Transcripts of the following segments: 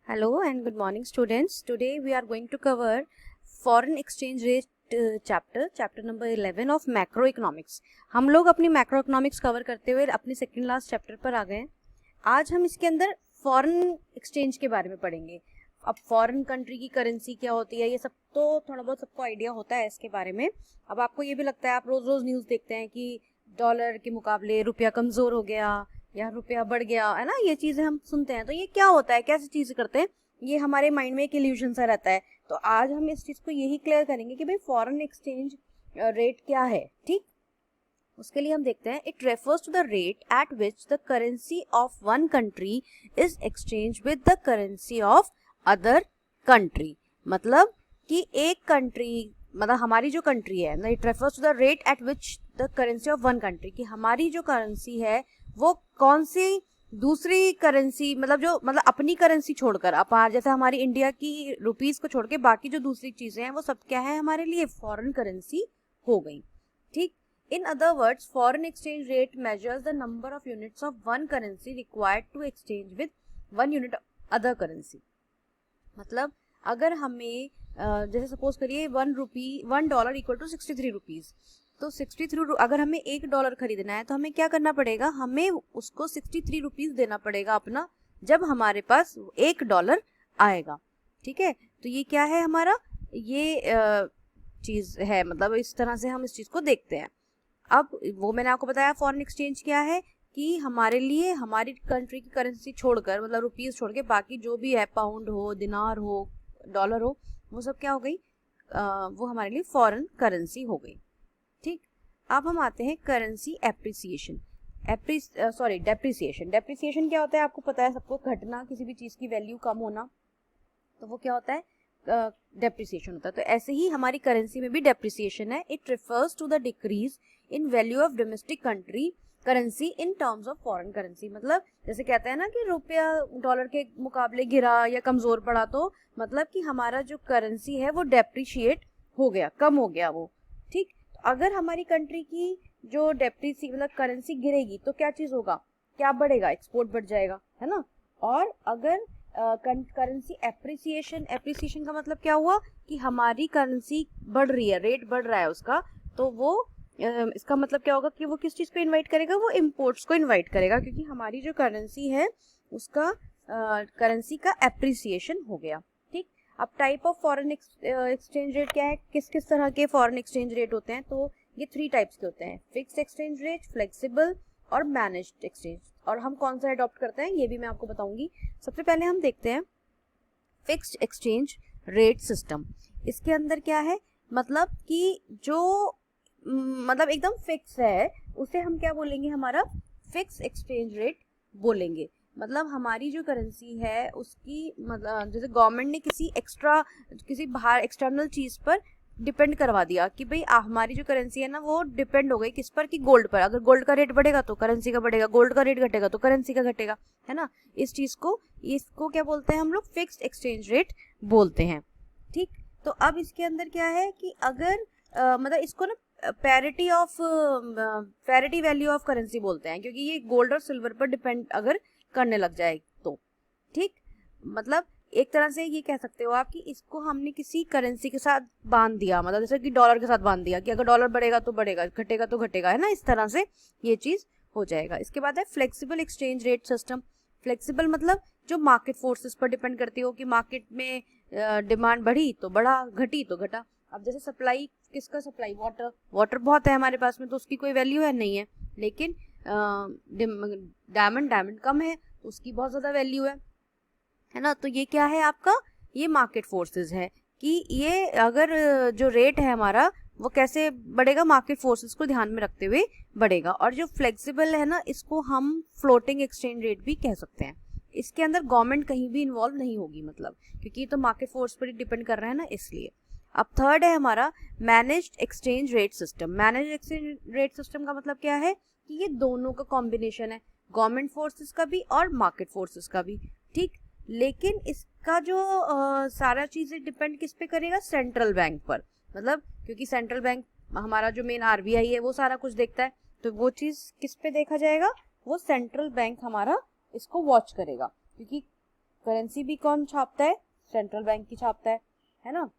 Hello and good morning students. Today we are going to cover foreign exchange rate chapter number 11 of macroeconomics. हम लोग अपनी macroeconomics cover करते हुए अपने second last chapter पर आ गए हैं. आज हम इसके अंदर फॉरेन एक्सचेंज के बारे में पढ़ेंगे. अब फॉरेन कंट्री की करेंसी क्या होती है ये सब तो थोड़ा बहुत सबको आइडिया होता है इसके बारे में. अब आपको ये भी लगता है, आप रोज रोज न्यूज़ देखते हैं कि डॉलर के मुकाबले रुपया कमज़ोर हो गया या रुपया बढ़ गया, है ना. ये चीज़ें हम सुनते हैं, तो ये क्या होता है, कैसी चीज़ें करते हैं, ये हमारे माइंड में एक इल्यूजन सा रहता है. तो आज हम इस चीज़ को यही क्लियर करेंगे कि भाई फॉरेन एक्सचेंज रेट क्या है. ठीक, उसके लिए हम देखते हैं. It refers to the rate at which the currency of one country is exchange with the currency of other country. मतलब कि एक कंट्री, मतलब हमारी जो कंट्री है, it refers to the rate at which the currency of one country, कि हमारी जो करेंसी है वो कौन सी दूसरी करेंसी, मतलब अपनी करेंसी छोड़कर, अब जैसे हमारी इंडिया की रुपीस को छोड़ के बाकी जो दूसरी चीजें हैं वो सब क्या है, हमारे लिए फॉरेन करेंसी हो गई. ठीक, in other words foreign exchange rate measures the number of units of one currency required to exchange with one unit other currency. मतलब अगर हमें जैसे सपोज करिए $1 इक्वल टू 63 रुपीज, तो 63 अगर हमें $1 खरीदना है तो हमें क्या करना पड़ेगा, हमें उसको 63 रुपीज देना पड़ेगा अपना, जब हमारे पास $1 आएगा. ठीक है, तो ये क्या है हमारा, ये चीज है. मतलब इस तरह से हम इस चीज को देखते हैं. अब वो मैंने आपको बताया फॉरेन एक्सचेंज क्या है, कि हमारे लिए हमारी कंट्री की करेंसी छोड़कर, मतलब रुपीस छोड़ के बाकी जो भी है, पाउंड हो, दिनार हो, डॉलर हो, वो सब क्या हो गई, वो हमारे लिए फॉरेन करेंसी हो गई. ठीक, अब हम आते हैं करेंसी एप्रिसिएशन. डेप्रिसिएशन. डेप्रिसिएशन क्या होता है आपको पता है सबको, घटना, किसी भी चीज़ की वैल्यू कम होना, तो वो क्या होता है, डेप्रिसिएशन होता है. तो ऐसे ही हमारी करेंसी में भी डेप्रिसिएशन है. It refers to the decrease in value of domestic country currency in terms of foreign currency. मतलब जैसे कहते हैं ना कि रुपया डॉलर के मुकाबले गिरा या कमजोर पड़ा, तो मतलब कि हमारा जो करेंसी है वो डेप्रिशिएट हो गया, कम हो गया वो. ठीक, अगर हमारी कंट्री की जो मतलब करेंसी गिरेगी तो क्या चीज होगा, क्या बढ़ेगा, एक्सपोर्ट बढ़ जाएगा, है ना. और अगर करेंसी एप्रिसिएशन का मतलब क्या हुआ, कि हमारी करेंसी बढ़ रही है, रेट बढ़ रहा है उसका, तो वो इसका मतलब क्या होगा कि वो किस चीज को इनवाइट करेगा, वो इम्पोर्ट्स को इनवाइट करेगा, क्योंकि हमारी जो करेंसी है उसका करेंसी का एप्रिसिएशन हो गया. ठीक, अब type of foreign exchange rate क्या है, किस किस तरह के फॉरेन एक्सचेंज रेट होते हैं, तो ये 3 टाइप्स के होते हैं. फिक्स्ड एक्सचेंज रेट, फ्लेक्सिबल और मैनेज्ड एक्सचेंज. और हम कौन सा अडॉप्ट करते हैं ये भी मैं आपको बताऊंगी. सबसे पहले हम देखते हैं फिक्स्ड एक्सचेंज रेट सिस्टम. इसके अंदर क्या है, मतलब कि जो मतलब एकदम फिक्स है, उसे हम क्या बोलेंगे, हमारा फिक्स एक्सचेंज रेट बोलेंगे. मतलब हमारी जो करेंसी है उसकी, मतलब जैसे गवर्नमेंट ने किसी बाहर एक्सटर्नल चीज पर डिपेंड करवा दिया कि भाई हमारी जो करेंसी है ना वो डिपेंड हो गई किस पर, कि गोल्ड पर. अगर गोल्ड का रेट बढ़ेगा तो करेंसी का बढ़ेगा, गोल्ड का रेट घटेगा तो करेंसी का घटेगा, है ना. इस चीज को, इसको क्या बोलते हैं हम लोग, फिक्स्ड एक्सचेंज रेट बोलते हैं. ठीक, तो अब इसके अंदर क्या है कि अगर मतलब इसको ना पैरिटी वैल्यू ऑफ करेंसी बोलते हैं, क्योंकि ये गोल्ड और सिल्वर पर डिपेंड अगर करने लग जाए तो. ठीक, मतलब एक तरह से ये कह सकते हो आप कि इसको हमने किसी करेंसी के साथ बांध दिया, मतलब जैसे कि डॉलर के साथ बांध दिया कि अगर डॉलर बढ़ेगा तो बढ़ेगा, घटेगा तो घटेगा, है ना. इस तरह से ये चीज हो जाएगा. इसके बाद है flexible exchange rate system. Flexible मतलब जो मार्केट फोर्सेस पर डिपेंड करती हो, कि मार्केट में डिमांड बढ़ी तो बढ़ा, घटी तो घटा. अब जैसे सप्लाई, किसका सप्लाई, वाटर बहुत है हमारे पास में तो उसकी कोई वैल्यू है नहीं है, लेकिन डायमंड कम है, उसकी बहुत ज्यादा वैल्यू है ना. तो ये क्या है आपका, ये मार्केट फोर्सेस है, कि ये अगर जो रेट है हमारा वो कैसे बढ़ेगा, मार्केट फोर्सेस को ध्यान में रखते हुए बढ़ेगा. और जो फ्लेक्सिबल है ना, इसको हम फ्लोटिंग एक्सचेंज रेट भी कह सकते हैं. इसके अंदर गवर्नमेंट कहीं भी इन्वॉल्व नहीं होगी, मतलब क्योंकि ये तो मार्केट फोर्स पर ही डिपेंड कर रहा है ना, इसलिए. अब थर्ड है हमारा managed exchange rate system. Managed exchange rate system का मतलब क्या है, कि ये दोनों का कॉम्बिनेशन है, गवर्नमेंट फोर्सेस का भी और मार्केट फोर्सेस का भी. ठीक, लेकिन इसका जो सारा चीजें डिपेंड किस पे करेगा, सेंट्रल बैंक पर. मतलब क्योंकि सेंट्रल बैंक हमारा जो मेन आरबीआई है वो सारा कुछ देखता है, तो वो चीज किस पे देखा जाएगा, वो सेंट्रल बैंक हमारा इसको वॉच करेगा, क्योंकि करेंसी भी कौन छापता है? सेंट्रल बैंक की छापता है ना।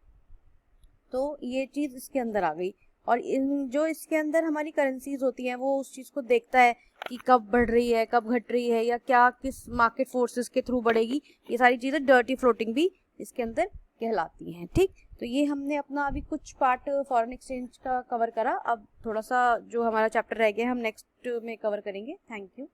तो ये चीज इसके अंदर आ गई। और इन जो इसके अंदर हमारी करेंसीज होती हैं वो उस चीज को देखता है कि कब बढ़ रही है, कब घट रही है, या क्या किस मार्केट फोर्सेस के थ्रू बढ़ेगी। ये सारी चीजें डर्टी फ्लोटिंग भी इसके अंदर कहलाती हैं। ठीक, तो ये हमने अपना अभी कुछ पार्ट फॉरेन एक्सचेंज का कवर करा। अब थोड़ा सा जो हमारा चैप्टर रह गया हम नेक्स्ट में कवर करेंगे। Thank you.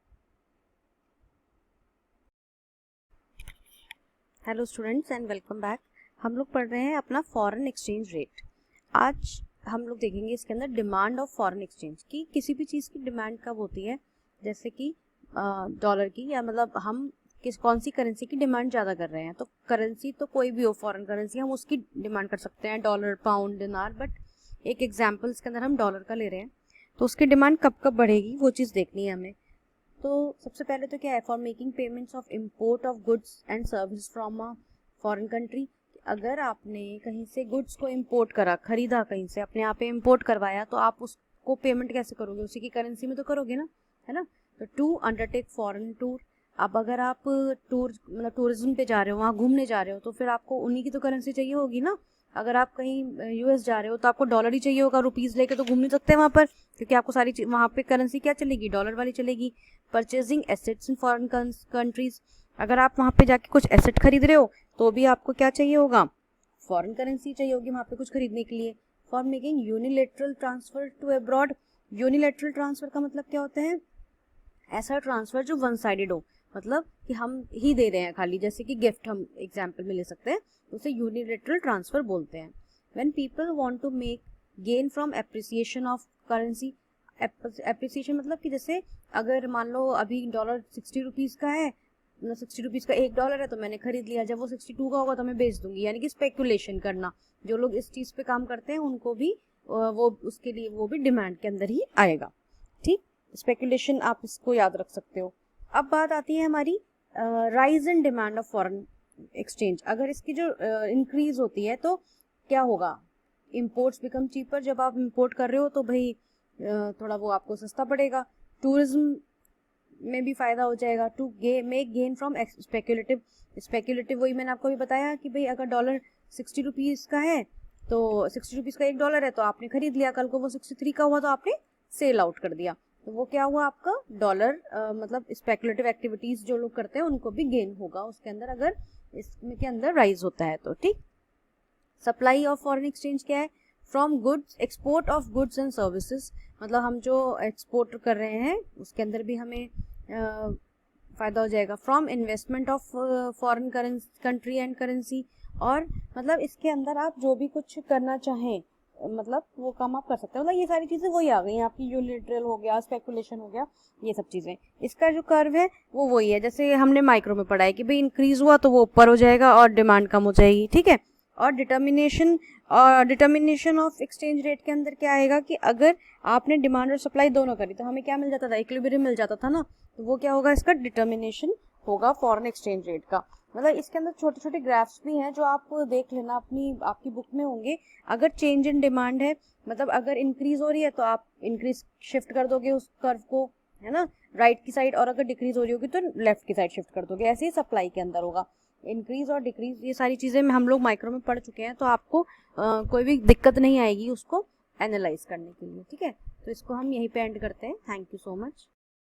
Hello students and welcome back. हम लोग पढ़ रहे हैं अपना फॉरेन एक्सचेंज रेट। आज हम लोग देखेंगे इसके अंदर डिमांड ऑफ फॉरेन एक्सचेंज की। किसी भी चीज़ की डिमांड कब होती है, जैसे कि डॉलर की, या मतलब हम कौन सी करेंसी की डिमांड ज़्यादा कर रहे हैं। तो करेंसी तो कोई भी हो, फॉरेन करेंसी, हम उसकी डिमांड कर सकते हैं, डॉलर, पाउंड, दिनार। बट एक एग्जाम्पल इसके अंदर हम डॉलर का ले रहे हैं, तो उसकी डिमांड कब कब बढ़ेगी वो चीज़ देखनी है हमें। तो सबसे पहले तो क्या है, for making payments of import of goods and service from a foreign country. अगर आपने कहीं से गुड्स को इम्पोर्ट करा, खरीदा कहीं से, अपने यहाँ पे इम्पोर्ट करवाया, तो आप उसको पेमेंट कैसे करोगे? उसी की करेंसी में तो करोगे ना, है ना। तो टू अंडरटेक फॉरेन टूर। अब अगर आप टूर मतलब टूरिज्म पे जा रहे हो, वहाँ घूमने जा रहे हो, तो फिर आपको उन्हीं की तो करेंसी चाहिए होगी ना। अगर आप कहीं यूएस जा रहे हो तो आपको डॉलर ही चाहिए होगा, रुपीज़ लेके तो घूम नहीं सकते वहाँ पर, क्योंकि आपको सारी चीज वहाँ पे करेंसी क्या चलेगी? डॉलर वाली चलेगी। Purchasing assets in foreign countries. अगर आप वहाँ पे जाके कुछ एसेट खरीद रहे हो तो भी आपको क्या चाहिए होगा? फॉरेन करेंसी चाहिए होगी वहाँ पे कुछ खरीदने के लिए। For making unilateral transfer to abroad. Unilateral transfer का मतलब क्या होता है? ऐसा ट्रांसफर जो वन साइडेड हो, मतलब कि हम ही दे रहे हैं खाली, जैसे कि गिफ्ट हम एग्जाम्पल में ले सकते हैं, उसे यूनिलेटरल ट्रांसफर बोलते हैं। When people want to make gain from appreciation of currency. Appreciation मतलब कि जैसे अगर मान लो अभी डॉलर 60 रुपीज़ का है, मतलब 60 रुपीज़ का $1 है, तो मैंने खरीद लिया, जब वो 62 का होगा तो मैं बेच दूंगी, यानी कि स्पेकुलेशन करना। जो लोग इस चीज़ पे काम करते हैं उनको भी वो उसके लिए वो भी डिमांड के अंदर ही आएगा। ठीक, स्पेकुलेशन आप इसको याद रख सकते हो। अब बात आती है हमारी rise in demand of foreign exchange. अगर इसकी जो इंक्रीज होती है तो क्या होगा? Imports become cheaper. जब आप इम्पोर्ट कर रहे हो तो भाई थोड़ा वो आपको सस्ता पड़ेगा। टूरिज्म में भी फायदा हो जाएगा। To make gain from speculative. Speculative वही मैंने आपको भी बताया कि भाई अगर डॉलर 60 रुपीज़ का है, तो 60 रुपीज़ का $1 है, तो आपने खरीद लिया, कल को वो 63 का हुआ तो आपने सेल आउट कर दिया, तो वो क्या हुआ आपका? डॉलर मतलब स्पेकुलेटिव एक्टिविटीज जो लोग करते हैं उनको भी गेन होगा उसके अंदर, अगर इसमें के अंदर राइज होता है तो। ठीक, सप्लाई ऑफ फॉरेन एक्सचेंज क्या है? From goods, export of goods and services. मतलब हम जो एक्सपोर्ट कर रहे हैं उसके अंदर भी हमें फ़ायदा हो जाएगा। From investment of foreign country and currency. और मतलब इसके अंदर आप जो भी कुछ करना चाहें, मतलब वो काम आप कर सकते हैं। मतलब ये सारी चीज़ें वही आ गई, आपकी यूनिलैटरल हो गया, स्पेकुलेशन हो गया, ये सब चीज़ें। इसका जो कर्व है वो वही है जैसे हमने माइक्रो में पढ़ा है कि भाई इंक्रीज हुआ तो वो ऊपर हो जाएगा और डिमांड कम हो जाएगी। ठीक है। और डिटर्मिनेशन ऑफ एक्सचेंज रेट के अंदर क्या आएगा कि अगर आपने डिमांड और सप्लाई दोनों करी तो हमें क्या मिल जाता था? इक्विलिब्रियम मिल जाता था ना। तो वो क्या होगा? इसका डिटर्मिनेशन होगा फॉरेन एक्सचेंज रेट का। मतलब इसके अंदर छोटे छोटे ग्राफ्स भी हैं जो आप देख लेना, आपकी बुक में होंगे। अगर चेंज इन डिमांड है, मतलब अगर इंक्रीज हो रही है तो आप इंक्रीज शिफ्ट कर दोगे उस कर्व को, है ना, राइट की साइड, और अगर डिक्रीज हो रही होगी तो लेफ्ट की साइड शिफ्ट कर दोगे। ऐसे ही सप्लाई के अंदर होगा, इंक्रीज और डिक्रीज। ये सारी चीज़ें हम लोग माइक्रो में पढ़ चुके हैं, तो आपको कोई भी दिक्कत नहीं आएगी उसको एनालाइज करने के लिए। ठीक है, तो इसको हम यहीं पे एंड करते हैं। Thank you so much.